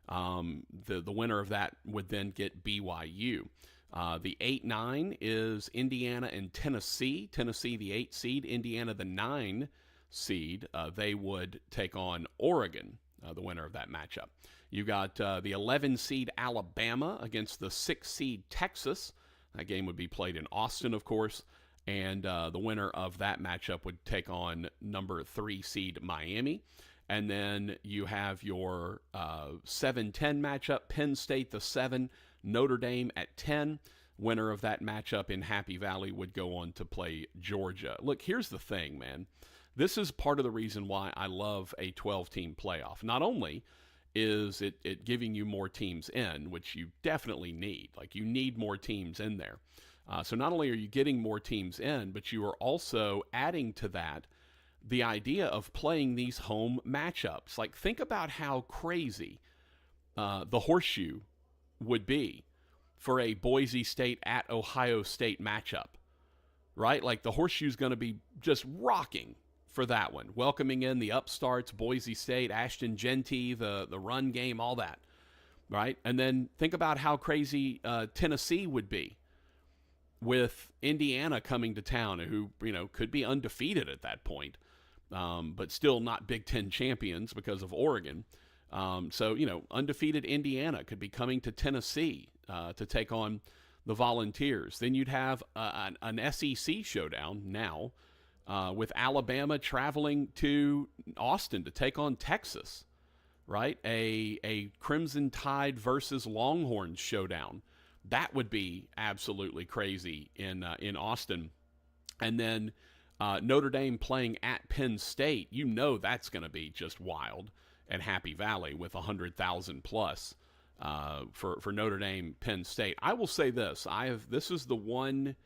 The winner of that would then get BYU. The 8-9 is Indiana and Tennessee. Tennessee, the 8 seed. Indiana, the 9 seed. They would take on Oregon, the winner of that matchup. You got the 11 seed Alabama against the 6 seed Texas. That game would be played in Austin, of course. And the winner of that matchup would take on number 3 seed Miami. And then you have your 7-10 matchup, Penn State the 7, Notre Dame at 10. Winner of that matchup in Happy Valley would go on to play Georgia. Look, here's the thing, man. This is part of the reason why I love a 12-team playoff. Not only is it giving you more teams in, which you definitely need. Like, you need more teams in there. So not only are you getting more teams in, but you are also adding to that the idea of playing these home matchups. Like, think about how crazy the horseshoe would be for a Boise State at Ohio State matchup, right? Like, the horseshoe's going to be just rocking for that one, welcoming in the upstarts, Boise State, Ashton Genty, the run game, all that, right? And then think about how crazy Tennessee would be with Indiana coming to town, who, could be undefeated at that point, but still not Big Ten champions because of Oregon. So, undefeated Indiana could be coming to Tennessee to take on the Volunteers. Then you'd have an SEC showdown now with Alabama traveling to Austin to take on Texas, right? A Crimson Tide versus Longhorns showdown. That would be absolutely crazy in Austin. And then Notre Dame playing at Penn State, that's going to be just wild. And Happy Valley with 100,000 plus for Notre Dame, Penn State. I will say this: this is the one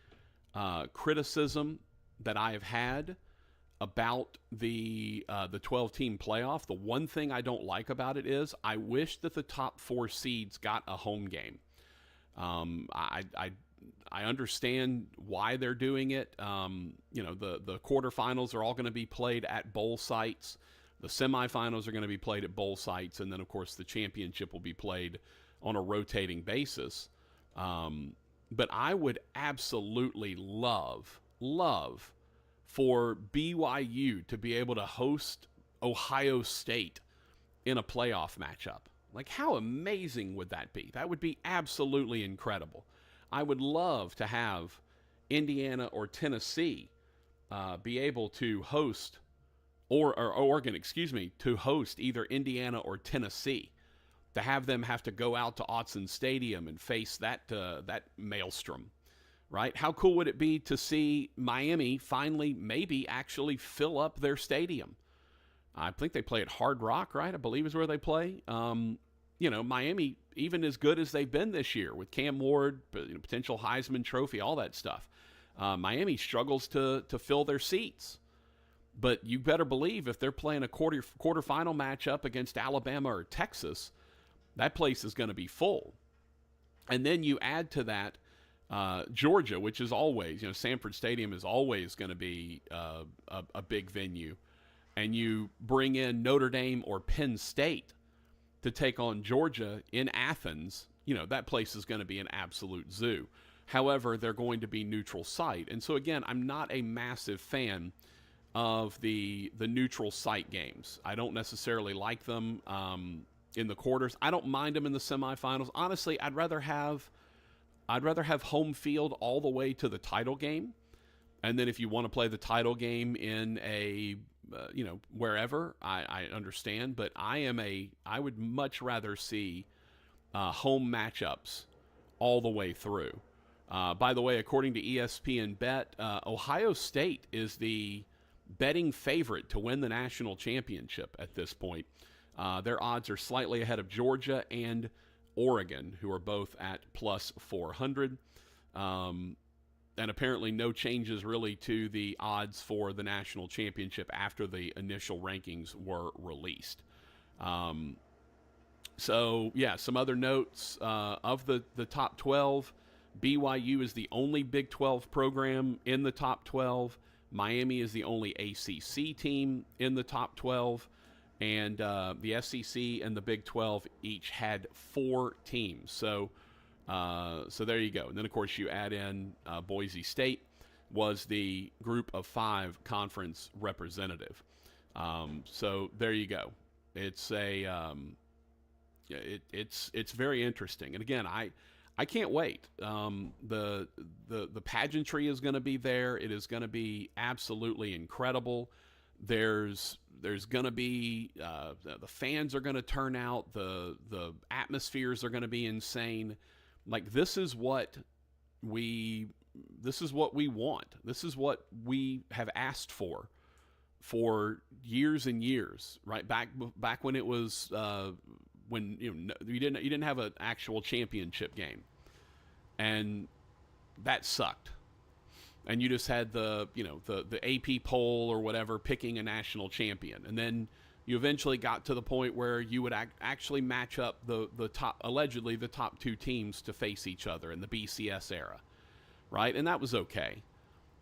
criticism that I have had about the 12-team playoff. The one thing I don't like about it is I wish that the top 4 seeds got a home game. I understand why they're doing it. The quarterfinals are all going to be played at bowl sites. The semifinals are going to be played at bowl sites, and then, of course, the championship will be played on a rotating basis. But I would absolutely love for BYU to be able to host Ohio State in a playoff matchup. Like, how amazing would that be? That would be absolutely incredible. I would love to have Indiana or Tennessee be able to host, or Oregon, to host either Indiana or Tennessee, to have them have to go out to Autzen Stadium and face that maelstrom, right? How cool would it be to see Miami finally maybe actually fill up their stadium? I think they play at Hard Rock, right? I believe is where they play. Miami, even as good as they've been this year with Cam Ward, potential Heisman Trophy, all that stuff, Miami struggles to fill their seats. But you better believe if they're playing a quarterfinal matchup against Alabama or Texas, that place is going to be full. And then you add to that Georgia, which is always, Sanford Stadium is always going to be a big venue. And you bring in Notre Dame or Penn State to take on Georgia in Athens, that place is going to be an absolute zoo. However, they're going to be neutral site. And so, again, I'm not a massive fan of the neutral site games. I don't necessarily like them in the quarters. I don't mind them in the semifinals. Honestly, I'd rather have home field all the way to the title game. And then if you want to play the title game in a wherever, I understand, but I would much rather see home matchups all the way through. By the way, according to ESPN Bet, Ohio State is the betting favorite to win the national championship at this point. Their odds are slightly ahead of Georgia and Oregon, who are both at plus 400. And apparently no changes really to the odds for the national championship after the initial rankings were released. Some other notes of the top 12. BYU is the only Big 12 program in the top 12. Miami is the only ACC team in the top 12. And the SEC and the Big 12 each had 4 teams. So there you go. And then, of course, you add in Boise State was the group of 5 conference representative. So there you go. It's it's very interesting. And again, I can't wait. The pageantry is going to be there. It is going to be absolutely incredible. There's going to be the fans are going to turn out. The atmospheres are going to be insane. Like this is what we want. This is what we have asked for years and years, right? Back when it was when you didn't have an actual championship game, and that sucked. And you just had the AP poll or whatever picking a national champion, and then you eventually got to the point where you would actually match up the top 2 teams to face each other in the BCS era, right? And that was okay.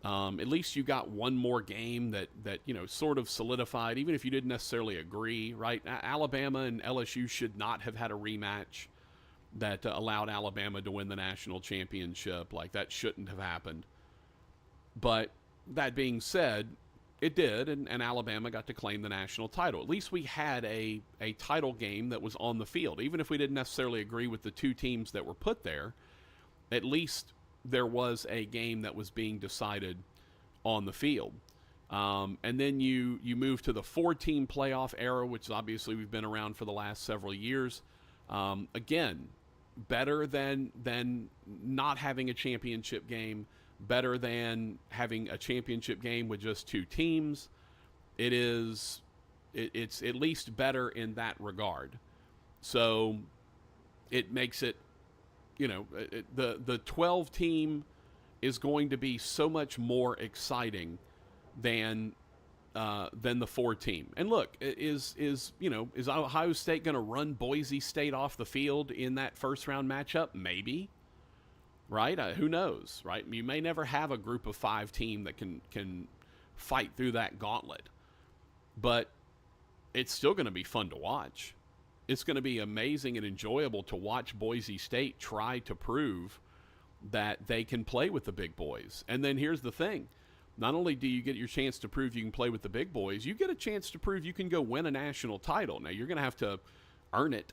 At least you got one more game that sort of solidified, even if you didn't necessarily agree, right? Alabama and LSU should not have had a rematch that allowed Alabama to win the national championship. Like, that shouldn't have happened. But that being said, it did, and Alabama got to claim the national title. At least we had a title game that was on the field. Even if we didn't necessarily agree with the 2 teams that were put there, at least there was a game that was being decided on the field. And then you move to the 4-team playoff era, which obviously we've been around for the last several years. Again, better than not having a championship game, better than having a championship game with just 2 teams. It's at least better in that regard. So it makes it, the 12 team is going to be so much more exciting than the 4 team. And look, is Ohio State going to run Boise State off the field in that first round matchup? Maybe. Right? Who knows, right? You may never have a group of 5 team that can fight through that gauntlet. But it's still going to be fun to watch. It's going to be amazing and enjoyable to watch Boise State try to prove that they can play with the big boys. And then here's the thing. Not only do you get your chance to prove you can play with the big boys, you get a chance to prove you can go win a national title. Now, you're going to have to earn it.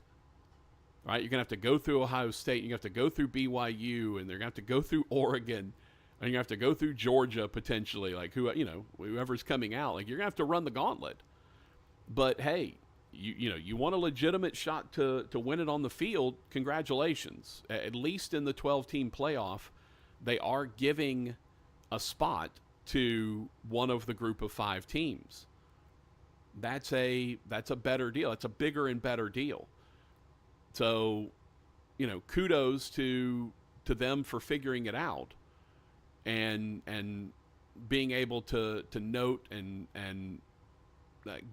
Right, you're going to have to go through Ohio State, you're going to have to go through BYU, and they're going to have to go through Oregon, and you're going to have to go through Georgia potentially, like whoever's coming out. Like, you're going to have to run the gauntlet. But hey, you want a legitimate shot to win it on the field, congratulations. At least in the 12-team playoff, they are giving a spot to one of the group of 5 teams. that's a better deal. It's a bigger and better deal. So, kudos to them for figuring it out and being able to note and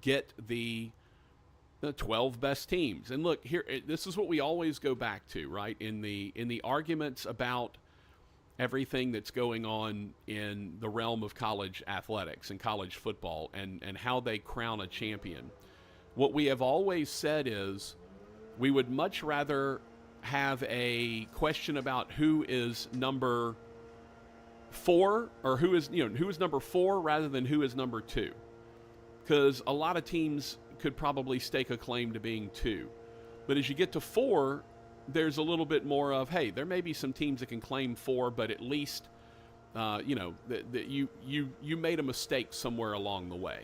get the 12 best teams. And look, here, this is what we always go back to, right? In the arguments about everything that's going on in the realm of college athletics and college football and how they crown a champion. What we have always said is we would much rather have a question about who is number 4 or who is number 4 rather than who is number 2. Because a lot of teams could probably stake a claim to being 2. But as you get to 4, there's a little bit more of, hey, there may be some teams that can claim 4, but at least, that you made a mistake somewhere along the way.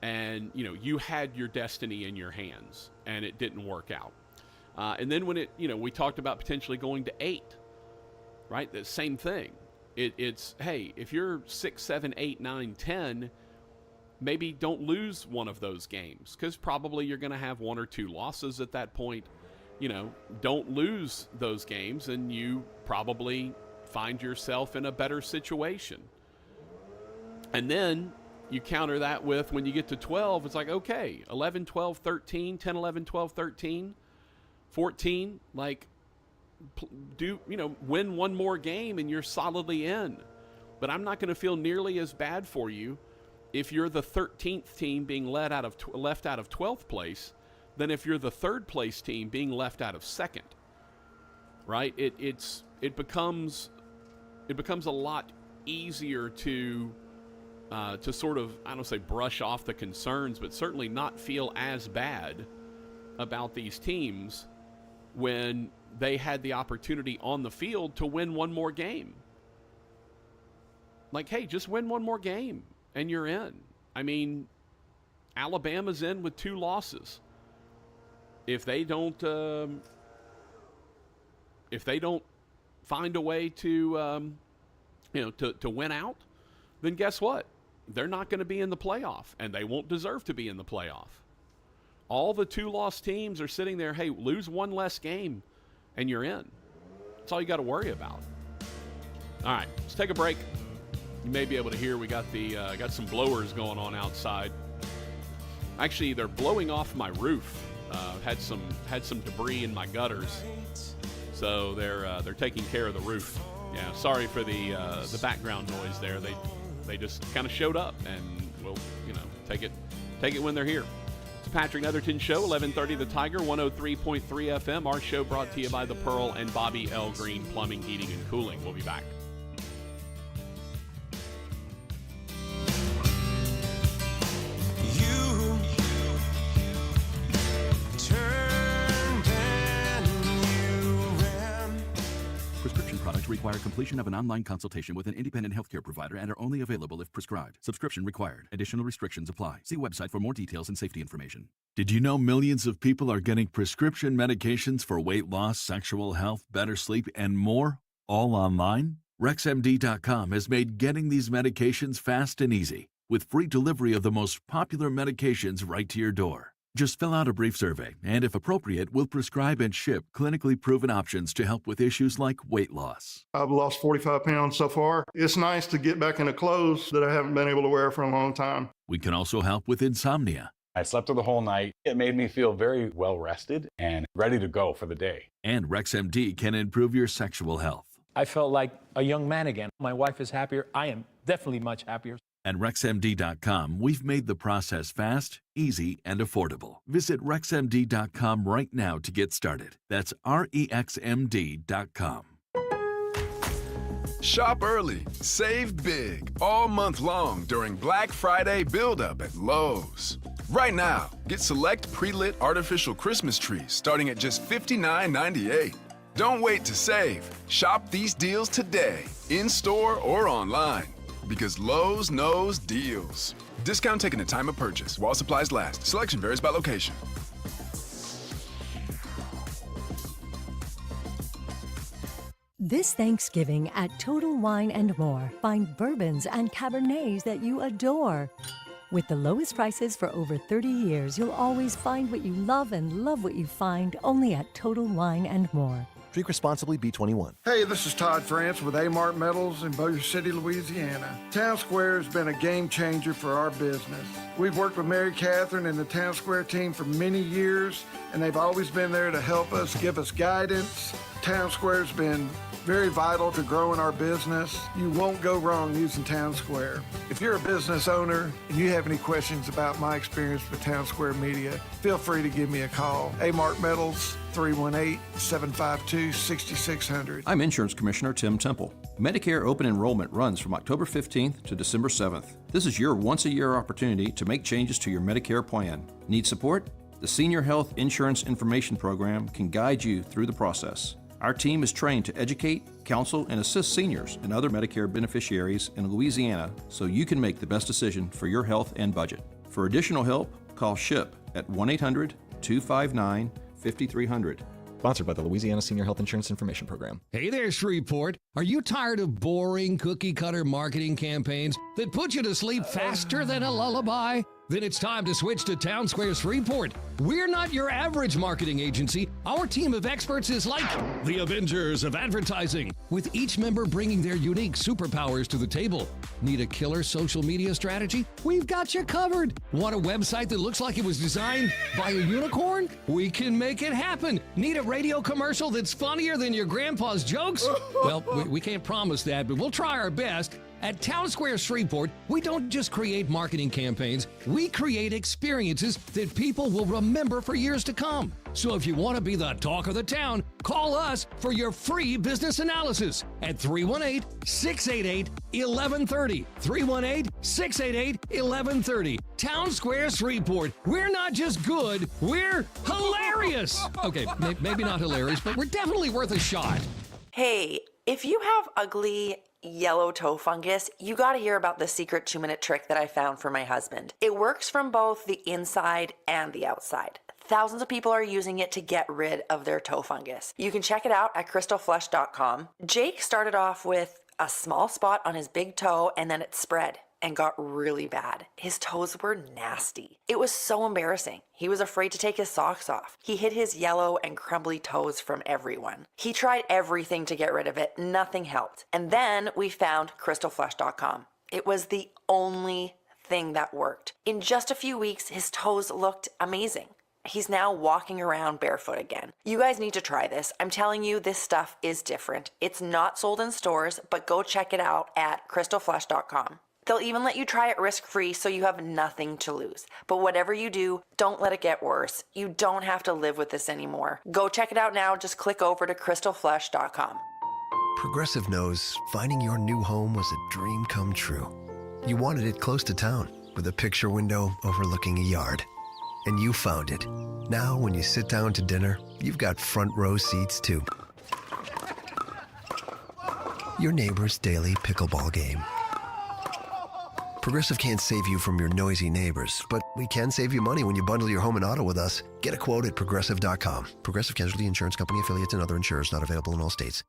And, you had your destiny in your hands, and it didn't work out. And then when we talked about potentially going to 8, right? The same thing. It's, hey, if you're 6, 7, 8, 9, 10, maybe don't lose one of those games because probably you're going to have 1 or 2 losses at that point. Don't lose those games and you probably find yourself in a better situation. And then you counter that with when you get to 12, it's like, okay, 11, 12, 13, 10, 11, 12, 13, 14, like win one more game and you're solidly in. But I'm not going to feel nearly as bad for you if you're the 13th team being left out of 12th place than if you're the 3rd place team being left out of 2nd. Right? It becomes a lot easier to sort of, I don't say brush off the concerns, but certainly not feel as bad about these teams when they had the opportunity on the field to win one more game. Like, hey, just win one more game and you're in. I mean, Alabama's in with 2 losses. If they don't find a way to win out, then guess what? They're not going to be in the playoff, and they won't deserve to be in the playoff. All the 2-loss teams are sitting there, hey, lose one less game, and you're in. That's all you got to worry about. All right, let's take a break. You may be able to hear we got some blowers going on outside. Actually, they're blowing off my roof. Had some debris in my gutters, so they're taking care of the roof. Yeah, sorry for the background noise there. They just kind of showed up, and we'll take it when they're here. It's the Patrick Netherton Show, 1130 The Tiger, 103.3 FM. Our show brought to you by the Pearl and Bobby L. Greene Plumbing, Heating, and Cooling. We'll be back. Products require completion of an online consultation with an independent healthcare provider and are only available if prescribed. Subscription required. Additional restrictions apply. See website for more details and safety information. Did you know millions of people are getting prescription medications for weight loss, sexual health, better sleep, and more, all online? RexMD.com has made getting these medications fast and easy, with free delivery of the most popular medications right to your door. Just fill out a brief survey, and if appropriate, we'll prescribe and ship clinically proven options to help with issues like weight loss. I've lost 45 pounds so far. It's nice to get back into clothes that I haven't been able to wear for a long time. We can also help with insomnia. I slept through the whole night. It made me feel very well rested and ready to go for the day. And RexMD can improve your sexual health. I felt like a young man again. My wife is happier. I am definitely much happier. At RexMD.com, we've made the process fast, easy, and affordable. Visit RexMD.com right now to get started. That's REXMD.com. Shop early, save big, all month long during Black Friday build-up at Lowe's. Right now, get select pre-lit artificial Christmas trees starting at just $59.98. Don't wait to save. Shop these deals today, in-store or online. Because Lowe's knows deals. Discount taken at time of purchase while supplies last. Selection varies by location. This Thanksgiving at Total Wine & More, find bourbons and Cabernets that you adore. With the lowest prices for over 30 years, you'll always find what you love and love what you find only at Total Wine & More. Drink responsibly, B21. Hey, this is Todd France with A-Mart Metals in Bossier City, Louisiana. Town Square has been a game changer for our business. We've worked with Mary Catherine and the Town Square team for many years, and they've always been there to help us, give us guidance. Town Square's been very vital to growing our business. You won't go wrong using Town Square. If you're a business owner and you have any questions about my experience with Town Square Media, feel free to give me a call. A-Mart Metals, 318-752-6600. I'm Insurance Commissioner Tim Temple. Medicare open enrollment runs from October 15th to December 7th. This is your once-a-year opportunity to make changes to your Medicare plan. Need support? The Senior Health Insurance Information Program can guide you through the process. Our team is trained to educate, counsel, and assist seniors and other Medicare beneficiaries in Louisiana so you can make the best decision for your health and budget. For additional help, call SHIP at 1-800-259-5300. Sponsored by the Louisiana Senior Health Insurance Information Program. Hey there, Shreveport. Are you tired of boring cookie-cutter marketing campaigns that put you to sleep faster than a lullaby? Then it's time to switch to Town Square Shreveport. We're not your average marketing agency. Our team of experts is like the Avengers of advertising, with each member bringing their unique superpowers to the table. Need a killer social media strategy? We've got you covered. Want a website that looks like it was designed by a unicorn? We can make it happen. Need a radio commercial that's funnier than your grandpa's jokes? Well, we can't promise that, but we'll try our best. At Town Square Shreveport, we don't just create marketing campaigns, we create experiences that people will remember for years to come. So if you want to be the talk of the town, call us for your free business analysis at 318-688-1130. 318-688-1130. Town Square Shreveport. We're not just good, we're hilarious. Okay, maybe not hilarious, but we're definitely worth a shot. Hey, if you have ugly yellow toe fungus, you got to hear about the secret 2-minute trick that I found for my husband. It works from both the inside and the outside. Thousands of people are using it to get rid of their toe fungus. You can check it out at crystalflesh.com. Jake started off with a small spot on his big toe and then it spread and got really bad. His toes were nasty. It was so embarrassing. He was afraid to take his socks off. He hid his yellow and crumbly toes from everyone. He tried everything to get rid of it. Nothing helped. And then we found crystalflesh.com. It was the only thing that worked. In just a few weeks, his toes looked amazing. He's now walking around barefoot again. You guys need to try this. I'm telling you, this stuff is different. It's not sold in stores, but go check it out at crystalflesh.com. They'll even let you try it risk-free so you have nothing to lose. But whatever you do, don't let it get worse. You don't have to live with this anymore. Go check it out now. Just click over to crystalflesh.com. Progressive knows finding your new home was a dream come true. You wanted it close to town with a picture window overlooking a yard. And you found it. Now when you sit down to dinner, you've got front row seats too. Your neighbor's daily pickleball game. Progressive can't save you from your noisy neighbors, but we can save you money when you bundle your home and auto with us. Get a quote at Progressive.com. Progressive Casualty Insurance Company, affiliates, and other insurers not available in all states.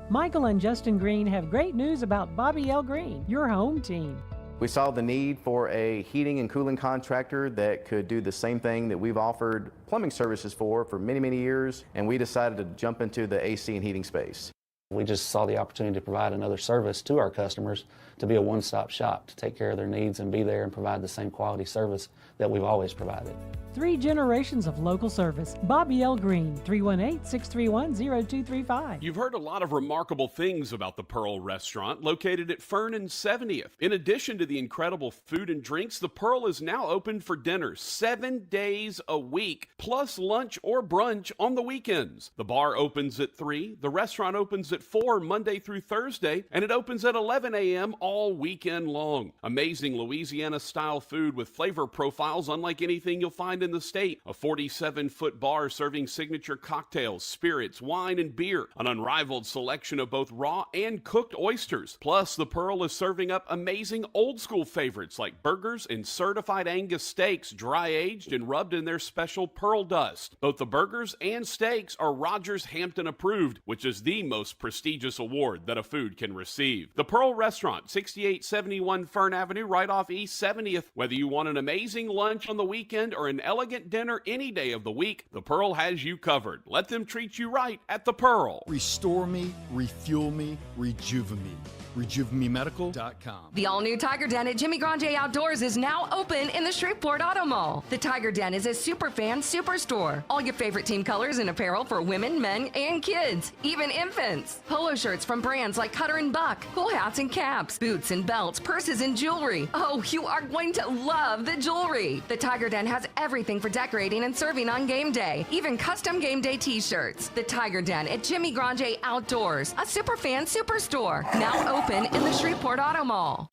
Michael and Justin Greene have great news about Bobby L. Greene, your home team. We saw the need for a heating and cooling contractor that could do the same thing that we've offered plumbing services for many, many years, and we decided to jump into the AC and heating space. We just saw the opportunity to provide another service to our customers, to be a one-stop shop, to take care of their needs and be there and provide the same quality service that we've always provided. 3 generations of local service. Bobby L. Greene, 318-631-0235. You've heard a lot of remarkable things about the Pearl Restaurant, located at Fern and 70th. In addition to the incredible food and drinks, the Pearl is now open for dinner 7 days a week, plus lunch or brunch on the weekends. The bar opens at 3, the restaurant opens at 4 Monday through Thursday, and it opens at 11 a.m. all weekend long. Amazing Louisiana-style food with flavor profiles unlike anything you'll find in the state. A 47-foot bar serving signature cocktails, spirits, wine, and beer. An unrivaled selection of both raw and cooked oysters. Plus, the Pearl is serving up amazing old-school favorites like burgers and certified Angus steaks, dry-aged and rubbed in their special Pearl dust. Both the burgers and steaks are Rogers Hampton approved, which is the most prestigious award that a food can receive. The Pearl Restaurant, 6871 Fern Avenue, right off East 70th. Whether you want an amazing lunch on the weekend or an elegant dinner any day of the week, the Pearl has you covered. Let them treat you right at the Pearl. Restore me, refuel me, rejuvenate me. RejuveMeMedical.com. The all-new Tiger Den at Jimmy Grande Outdoors is now open in the Shreveport Auto Mall. The Tiger Den is a super fan superstore. All your favorite team colors and apparel for women, men, and kids, even infants. Polo shirts from brands like Cutter and Buck, cool hats and caps, boots and belts, purses and jewelry. Oh, you are going to love the jewelry. The Tiger Den has everything for decorating and serving on game day, even custom game day t-shirts. The Tiger Den at Jimmy Grande Outdoors, a super fan superstore, now open in the Shreveport Auto Mall.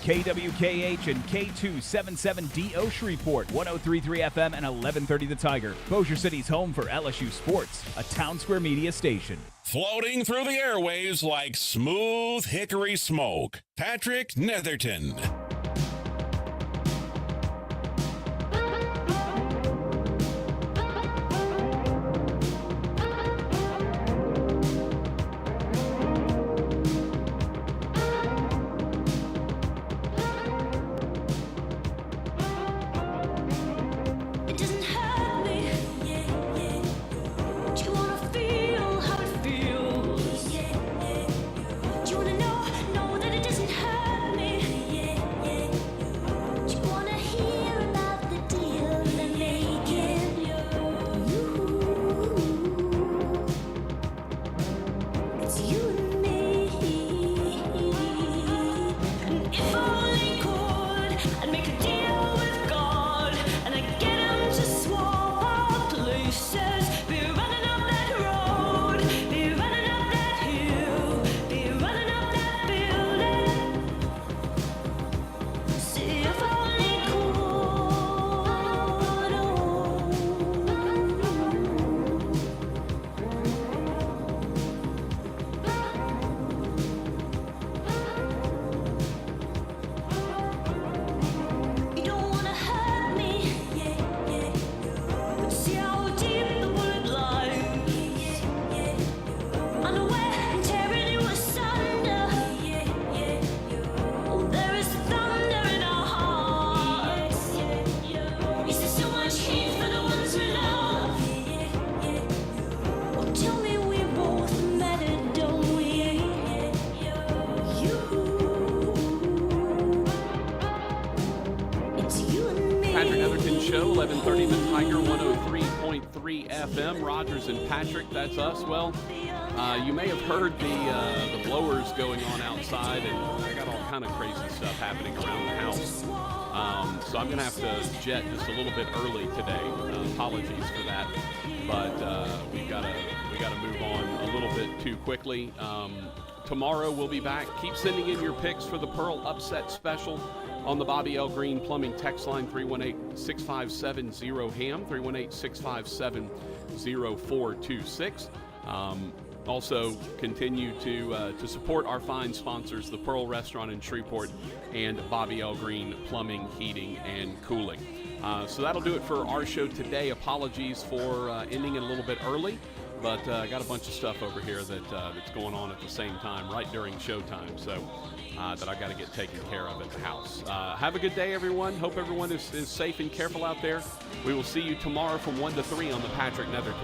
KWKH and K277DO Shreveport, 103.3 FM and 1130 The Tiger. Bossier City's home for LSU Sports, a Town Square Media station. Floating through the airwaves like smooth hickory smoke, Patrick Netherton. Patrick Netherton Show, 1130 The Tiger, 103.3 FM. Rogers and Patrick, that's us. Well, you may have heard the blowers going on outside, and I got all kind of crazy stuff happening around the house. So I'm going to have to jet just a little bit early today. Apologies for that, but we got to move on a little bit too quickly. Tomorrow we'll be back. Keep sending in your picks for the Pearl Upset Special on the Bobby L. Greene Plumbing text line, 318-657-0HAM, 318-657-0426. Also, continue to support our fine sponsors, the Pearl Restaurant in Shreveport and Bobby L. Greene Plumbing, Heating, and Cooling. So that'll do it for our show today. Apologies for ending it a little bit early, but I got a bunch of stuff over here that's going on at the same time, right during showtime, so that I got to get taken care of at the house. Have a good day, everyone. Hope everyone is safe and careful out there. We will see you tomorrow from 1 to 3 on the Patrick Netherton